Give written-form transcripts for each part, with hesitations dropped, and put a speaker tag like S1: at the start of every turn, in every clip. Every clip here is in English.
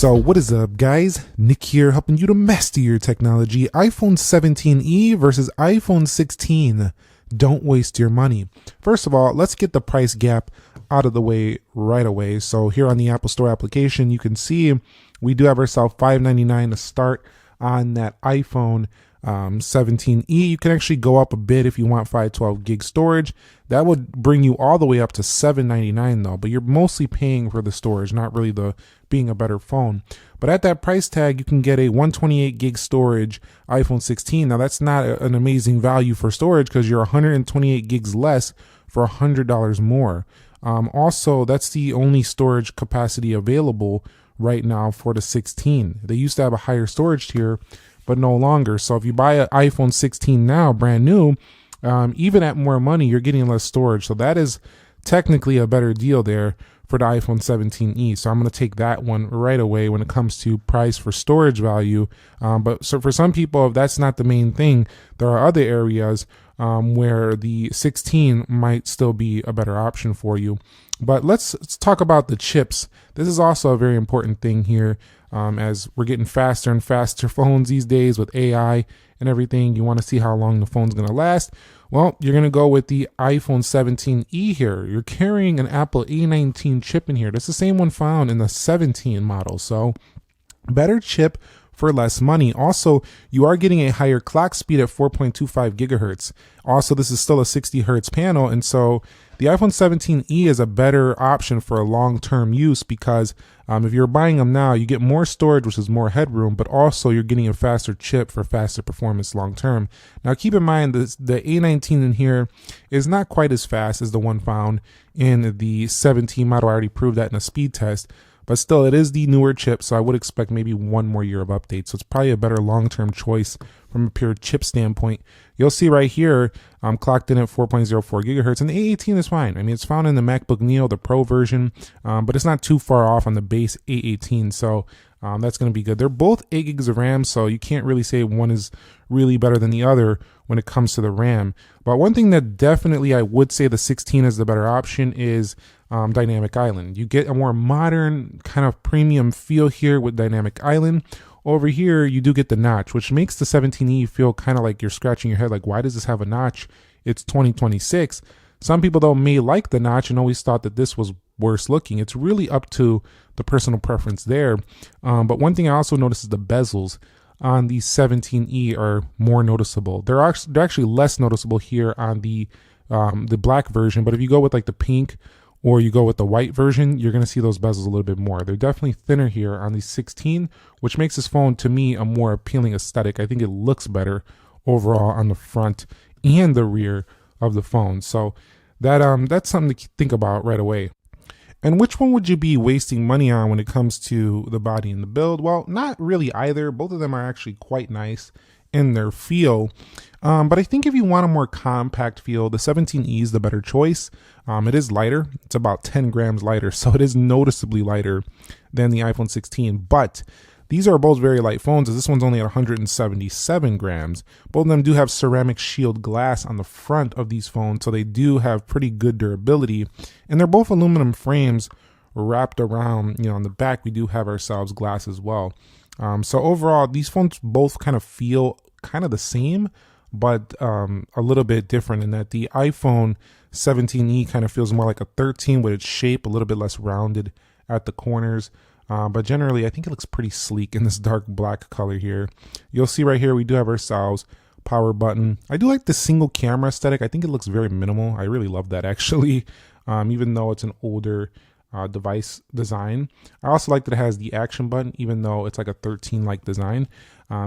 S1: So what is up, guys? Nick here, helping you to master your technology. iPhone 17e versus iPhone 16. Don't waste your money. First of all, let's get the price gap out of the way right away. So here on the Apple Store application, you can see we do have ourselves $599 to start on that iPhone 17e. You can actually go up a bit if you want 512 gig storage. That would bring you all the way up to $799 though, but you're mostly paying for the storage, not really the being a better phone. But at that price tag, you can get a 128 gig storage iPhone 16. Now that's not an amazing value for storage because you're 128 gigs less for $100 more. Also, that's the only storage capacity available right now for the 16. They used to have a higher storage tier, but no longer. So if you buy an iPhone 16 now, brand new, even at more money, you're getting less storage. So that is technically a better deal there for the iPhone 17e. So I'm going to take that one right away when it comes to price for storage value. But so for some people, if that's not the main thing, there are other areas where the 16 might still be a better option for you. But let's talk about the chips. This is also a very important thing here. As we're getting faster and faster phones these days with AI and everything, you want to see how long the phone's going to last. Well, you're going to go with the iPhone 17e here. You're carrying an Apple A19 chip in here. That's the same one found in the 17 model. So better chip for less money. Also, you are getting a higher clock speed at 4.25 gigahertz. Also, this is still a 60 hertz panel, and so the iPhone 17e is a better option for a long-term use because if you're buying them now, you get more storage, which is more headroom, but also you're getting a faster chip for faster performance long-term. Now, keep in mind that the A19 in here is not quite as fast as the one found in the 17 model. I already proved that in a speed test. But still, it is the newer chip, so I would expect maybe one more year of updates. So it's probably a better long-term choice from a pure chip standpoint. You'll see right here, I'm clocked in at 4.04 gigahertz, and the A18 is fine. I mean, it's found in the MacBook Neo, the Pro version, but it's not too far off on the base A18, so that's going to be good. They're both 8 gigs of RAM, so you can't really say one is really better than the other when it comes to the RAM. But one thing that definitely I would say the 16 is the better option is Dynamic Island. You get a more modern kind of premium feel here with Dynamic Island. Over here, you do get the notch, which makes the 17e feel kind of like you're scratching your head, like, why does this have a notch? It's 2026. Some people, though, may like the notch and always thought that this was worse looking. It's really up to the personal preference there. But one thing I also noticed is the bezels on the 17e are more noticeable. They're actually less noticeable here on the black version, but if you go with like the pink or you go with the white version, you're going to see those bezels a little bit more. They're definitely thinner here on the 16, which makes this phone, to me, a more appealing aesthetic. I think it looks better overall on the front and the rear of the phone. So that's something to think about right away. And which one would you be wasting money on when it comes to the body and the build? Well, not really either. Both of them are actually quite nice in their feel. But I think if you want a more compact feel, the 17e is the better choice. It is lighter. It's about 10 grams lighter, so it is noticeably lighter than the iPhone 16. But these are both very light phones, as this one's only at 177 grams. Both of them do have ceramic shield glass on the front of these phones, so they do have pretty good durability. And they're both aluminum frames wrapped around, on the back, we do have ourselves glass as well. So overall, these phones both kind of feel kind of the same, but a little bit different in that the iPhone 17e kind of feels more like a 13 with its shape, a little bit less rounded at the corners. But generally, I think it looks pretty sleek in this dark black color here. You'll see right here, we do have ourselves power button. I do like the single camera aesthetic. I think it looks very minimal. I really love that actually, even though it's an older device design. I also like that it has the action button, even though it's like a 13-like design.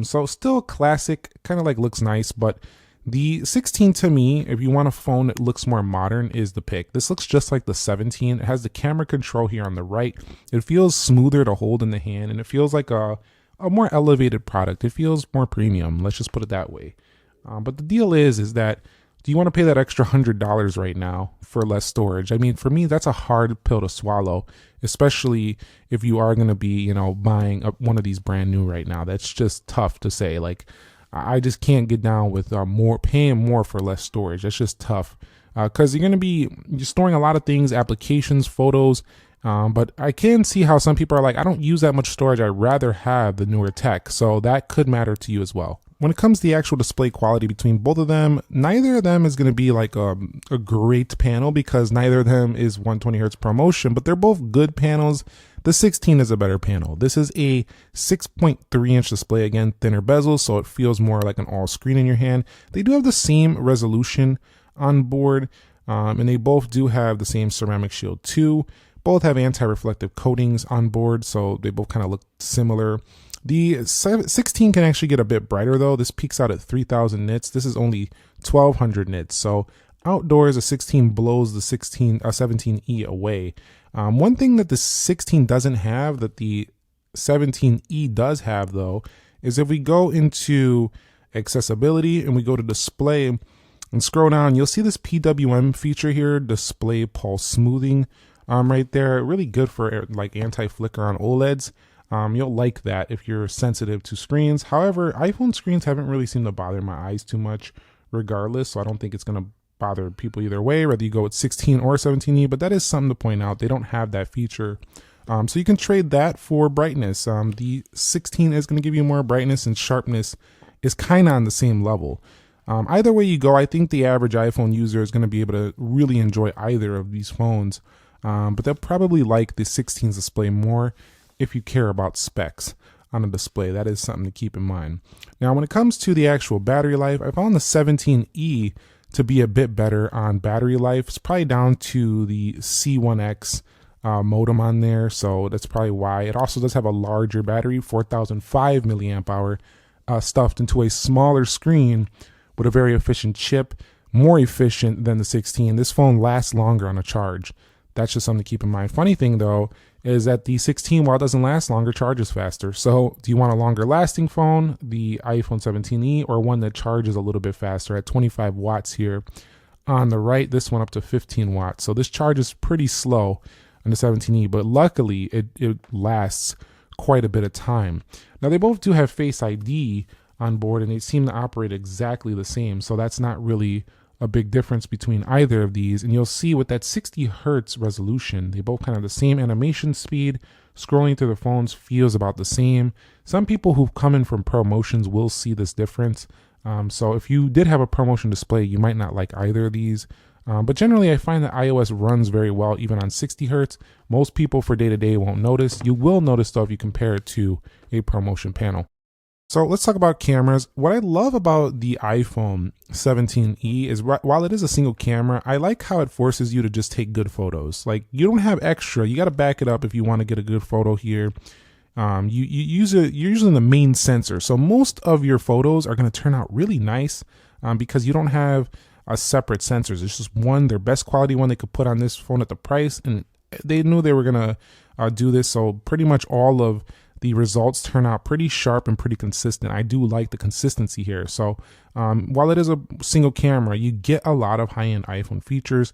S1: So still classic, kind of like looks nice, but the 16 to me, if you want a phone that looks more modern, is the pick. This looks just like the 17. It has the camera control here on the right. It feels smoother to hold in the hand, and it feels like a more elevated product. It feels more premium, let's just put it that way. But the deal is that, do you want to pay that extra $100 right now for less storage? I mean, for me, that's a hard pill to swallow, especially if you are going to be, buying one of these brand new right now. That's just tough to say. Like, I just can't get down with paying more for less storage. That's just tough because you're storing a lot of things, applications, photos, But I can see how some people are like, I don't use that much storage. I'd rather have the newer tech. So that could matter to you as well. When it comes to the actual display quality between both of them, neither of them is going to be like a great panel because neither of them is 120 hertz ProMotion, but they're both good panels. The 16 is a better panel. This is a 6.3 inch display, again, thinner bezel, so it feels more like an all screen in your hand. They do have the same resolution on board, and they both do have the same ceramic shield too. Both have anti-reflective coatings on board, so they both kind of look similar. The 16 can actually get a bit brighter though. This peaks out at 3000 nits. This is only 1200 nits. So outdoors, a 16 blows the 17E away. One thing that the 16 doesn't have that the 17E does have though, is if we go into accessibility and we go to display and scroll down, you'll see this PWM feature here, display pulse smoothing, right there. Really good for like anti-flicker on OLEDs. You'll like that if you're sensitive to screens. However, iPhone screens haven't really seemed to bother my eyes too much regardless, so I don't think it's going to bother people either way, whether you go with 16 or 17E, but that is something to point out. They don't have that feature. So you can trade that for brightness. The 16 is going to give you more brightness, and sharpness is kind of on the same level. Either way you go, I think the average iPhone user is going to be able to really enjoy either of these phones, but they'll probably like the 16's display more if you care about specs on a display. That is something to keep in mind. Now, when it comes to the actual battery life, I found the 17E to be a bit better on battery life. It's probably down to the C1X modem on there, so that's probably why. It also does have a larger battery, 4005 milliamp hour, stuffed into a smaller screen with a very efficient chip, more efficient than the 16. This phone lasts longer on a charge. That's just something to keep in mind. Funny thing though, is that the 16, while it doesn't last longer, charges faster. So do you want a longer lasting phone, the iPhone 17e, or one that charges a little bit faster at 25 watts here on the right, this one up to 15 watts. So this charges pretty slow on the 17e, but luckily it lasts quite a bit of time. Now they both do have Face ID on board and they seem to operate exactly the same. So that's not really a big difference between either of these. And you'll see with that 60 hertz resolution, they both kind of the same animation speed. Scrolling through the phones feels about the same. Some people who come in from ProMotions will see this difference. So if you did have a ProMotion display, you might not like either of these. But generally, I find that iOS runs very well even on 60 hertz. Most people for day-to-day won't notice. You will notice though if you compare it to a ProMotion panel. So let's talk about cameras. What I love about the iPhone 17e is while it is a single camera, I like how it forces you to just take good photos. Like you don't have extra, you got to back it up if you want to get a good photo here. You're using the main sensor. So most of your photos are going to turn out really nice because you don't have separate sensors. It's just one, their best quality one they could put on this phone at the price. And they knew they were going to do this. So pretty much all of the results turn out pretty sharp and pretty consistent. I do like the consistency here. So while it is a single camera, you get a lot of high-end iPhone features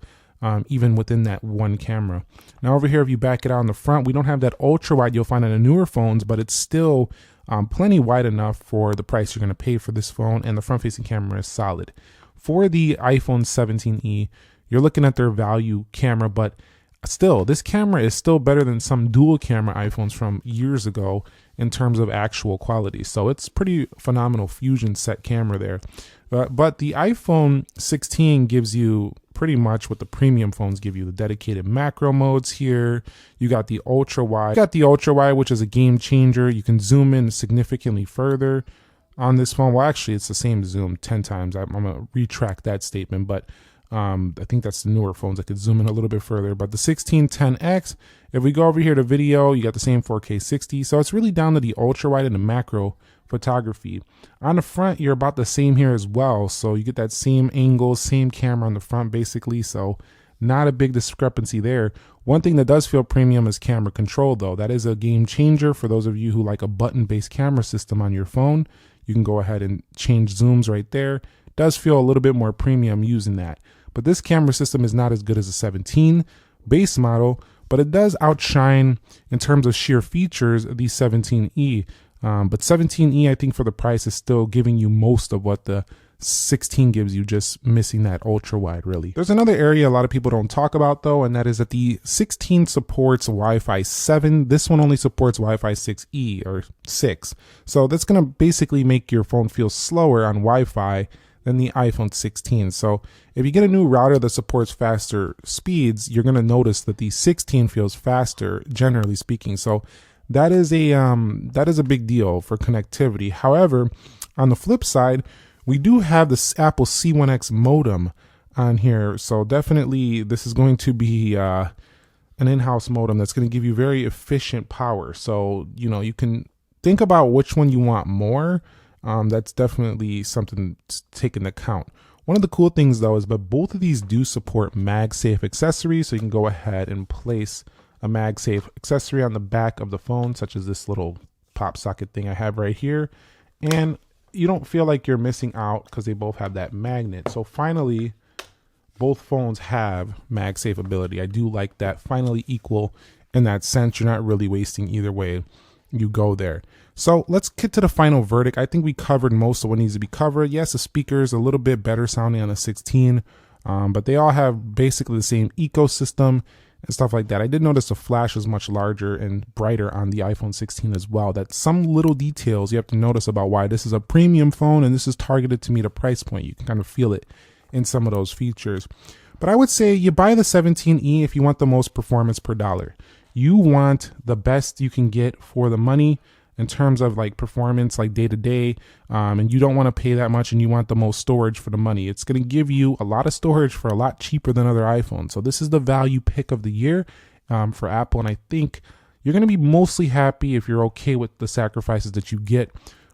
S1: even within that one camera. Now over here, if you back it out on the front, we don't have that ultra wide you'll find on the newer phones, but it's still plenty wide enough for the price you're going to pay for this phone, and the front-facing camera is solid. For the iPhone 17e, you're looking at their value camera, but still, this camera is still better than some dual camera iPhones from years ago in terms of actual quality. So it's pretty phenomenal fusion set camera there. But the iPhone 16 gives you pretty much what the premium phones give you. The dedicated macro modes here. You got the ultra wide. You got the ultra wide, which is a game changer. You can zoom in significantly further on this phone. Well, actually, it's the same zoom 10 times. I'm going to retract that statement, but I think that's the newer phones that could zoom in a little bit further. But the 1610X, if we go over here to video, you got the same 4K 60. So it's really down to the ultra wide and the macro photography. On the front, you're about the same here as well. So you get that same angle, same camera on the front basically. So not a big discrepancy there. One thing that does feel premium is camera control though. That is a game changer for those of you who like a button-based camera system on your phone. You can go ahead and change zooms right there. Does feel a little bit more premium using that. But this camera system is not as good as a 17 base model, but it does outshine in terms of sheer features the 17e. But 17e, I think for the price, is still giving you most of what the 16 gives you, just missing that ultra wide really. There's another area a lot of people don't talk about though, and that is that the 16 supports Wi-Fi 7. This one only supports Wi-Fi 6E or 6. So that's going to basically make your phone feel slower on Wi-Fi than the iPhone 16. So if you get a new router that supports faster speeds, you're going to notice that the 16 feels faster, generally speaking. So that is a big deal for connectivity. However, on the flip side, we do have the Apple C1X modem on here. So definitely this is going to be an in-house modem that's going to give you very efficient power. So, you know, you can think about which one you want more. That's definitely something to take into account. One of the cool things though is that both of these do support MagSafe accessories. So you can go ahead and place a MagSafe accessory on the back of the phone, such as this little pop socket thing I have right here. And you don't feel like you're missing out because they both have that magnet. So finally, both phones have MagSafe ability. I do like that, finally equal in that sense. You're not really wasting either way you go there. So let's get to the final verdict. I think we covered most of what needs to be covered. Yes, the speaker is a little bit better sounding on the 16, but they all have basically the same ecosystem and stuff like that. I did notice the flash is much larger and brighter on the iPhone 16 as well. That's some little details you have to notice about why this is a premium phone and this is targeted to meet a price point. You can kind of feel it in some of those features. But I would say you buy the 17E if you want the most performance per dollar. You want the best you can get for the money in terms of like performance, like day to day, and you don't want to pay that much and you want the most storage for the money. It's going to give you a lot of storage for a lot cheaper than other iPhones. So this is the value pick of the year for Apple, and I think you're going to be mostly happy if you're okay with the sacrifices that you get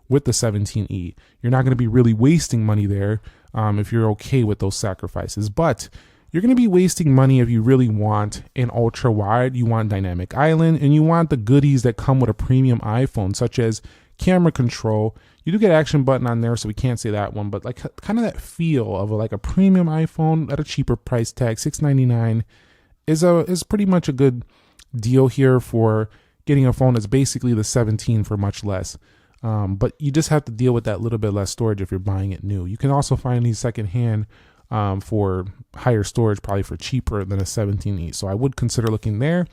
S1: with the 17E. You're not going to be really wasting money there if you're okay with those sacrifices, but you're going to be wasting money if you really want an ultra wide, you want dynamic island, and you want the goodies that come with a premium iPhone, such as camera control. You do get action button on there, so we can't say that one, but like kind of that feel of like a premium iPhone at a cheaper price tag, $699, is pretty much a good deal here for getting a phone that's basically the 17 for much less. But you just have to deal with that little bit less storage if you're buying it new. You can also find these secondhand for higher storage, probably for cheaper than a 17E. So I would consider looking there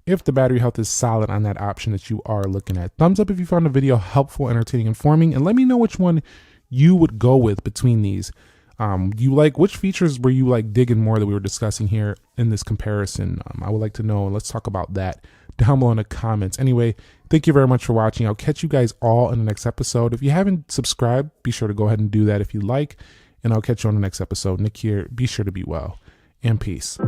S1: if the battery health is solid on that option that you are looking at. Thumbs up if you found the video helpful, entertaining, informing, and let me know which one you would go with between these. You like, which features were you like digging more that we were discussing here in this comparison? I would like to know, and let's talk about that down below in the comments. Anyway, thank you very much for watching. I'll catch you guys all in the next episode. If you haven't subscribed, be sure to go ahead and do that if you like. And I'll catch you on the next episode. Nick here. Be sure to be well and peace.